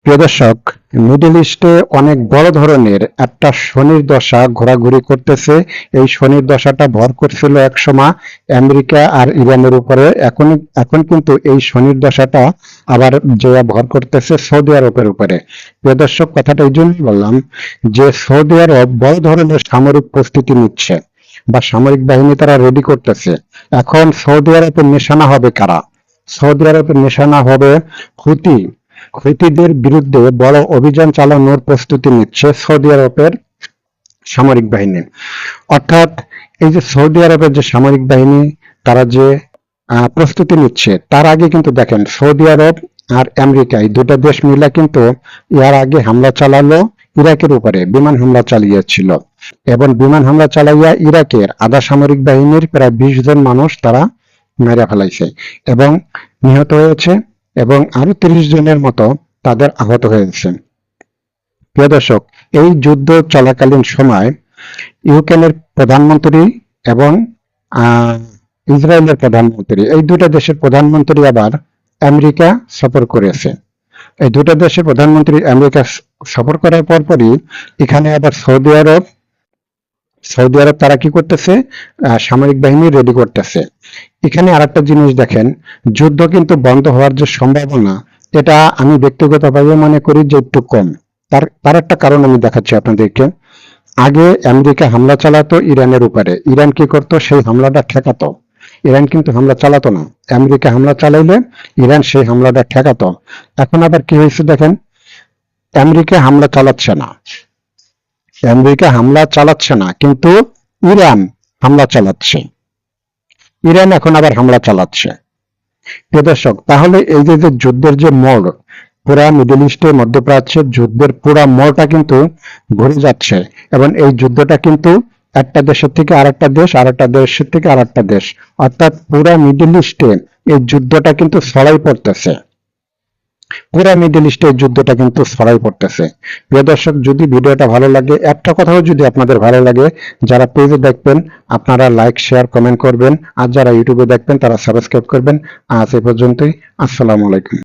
প্রিয় দর্শক, মিডল ইস্টে অনেক বড় ধরনের একটা শনির দশা ঘোরাঘুরি করতেছে। এই শনির দশাটা ভর করছিল এক সময় আমেরিকা আর ইরানের উপরে। এখন এখন কিন্তু এই শনির দশাটা আবার যে ভর করতেছে সৌদি আরবের উপরে। প্রিয় দর্শক, কথাটা এই জন্যই বললাম যে সৌদি আরব বড় ধরনের সামরিক প্রস্তুতি নিচ্ছে বা সামরিক বাহিনী তারা রেডি করতেছে। এখন সৌদি আরবের নিশানা হবে কারা? সৌদি আরবের নিশানা হবে হুতি। হুতিদের বিরুদ্ধে বড় অভিযান চালানোর প্রস্তুতি নিচ্ছে সৌদি আরবের সামরিক বাহিনী। অর্থাৎ এই যে সৌদি আরবের যে সামরিক বাহিনী তারা যে প্রস্তুতি নিচ্ছে, তার আগে কিন্তু দেখেন সৌদি আরব আর আমেরিকা এই দুটো দেশ মিলে কিন্তু এর আগে হামলা চালালো ইরাকের উপরে, বিমান হামলা চালিয়েছিল এবং বিমান হামলা চালাইয়া ইরাকের আধা সামরিক বাহিনীর প্রায় 20 জন মানুষ তারা মেরে ফেলাইছে এবং নিহত হয়েছে এবং আরো 30 জনের মতো তাদের আহত হয়েছে। প্রিয় দর্শক, এই যুদ্ধ চলাকালীন সময় ইউক্রেনের প্রধানমন্ত্রী এবং ইসরায়েলের প্রধানমন্ত্রী, এই দুটো দেশের প্রধানমন্ত্রী আবার আমেরিকা সফর করেছে। এই দুটো দেশের প্রধানমন্ত্রী আমেরিকা সফর করার পরপরই এখানে আবার সৌদি আরব তারা কি করতেছে? সামরিক বাহিনী রেডি করতেছে। এখানে আরেকটা জিনিস দেখেন, যুদ্ধ কিন্তু বন্ধ হওয়ার যে সম্ভাবনা, এটা আমি ব্যক্তিগতভাবে মনে করি যে একটু কম। তার একটা কারণ আমি দেখাচ্ছি আপনাদেরকে। আগে আমেরিকা হামলা চালাতো ইরানের উপরে, ইরান কি করতো? সেই হামলাটা ঠেকাতো। ইরান কিন্তু হামলা চালাতো না, আমেরিকা হামলা চালাইলে ইরান সেই হামলাটা ঠেকাতো। এখন আবার কি হয়েছে দেখেন, আমেরিকা হামলা চালাচ্ছে না, কিন্তু ইরান হামলা চালাচ্ছে। ইরান এখন আবার হামলা চালাচ্ছে। প্রিয় দর্শক, তাহলে এই যে যে যুদ্ধের যে মোড়, পুরা মিডল ইস্টে মধ্যপ্রাচ্যের যুদ্ধের পুরা মোড়টা কিন্তু ঘুরে যাচ্ছে এবং এই যুদ্ধটা কিন্তু একটা দেশের থেকে আরেকটা দেশ, আরেকটা দেশের থেকে আরেকটা দেশ, অর্থাৎ পুরা মিডল ইস্টে এই যুদ্ধটা কিন্তু ছড়াই পড়তেছে। পুরা মিডল ইস্টের যুদ্ধটা কিন্তু ছড়াই পড়তেছে। প্রিয় দর্শক, যদি ভিডিওটা ভালো লাগে, একটা কথাও যদি আপনাদের ভালো লাগে, যারা পেজে দেখবেন আপনারা লাইক, শেয়ার, কমেন্ট করবেন, আর যারা ইউটিউবে দেখবেন তারা সাবস্ক্রাইব করবেন। আজ এ পর্যন্তই। আসসালামু আলাইকুম।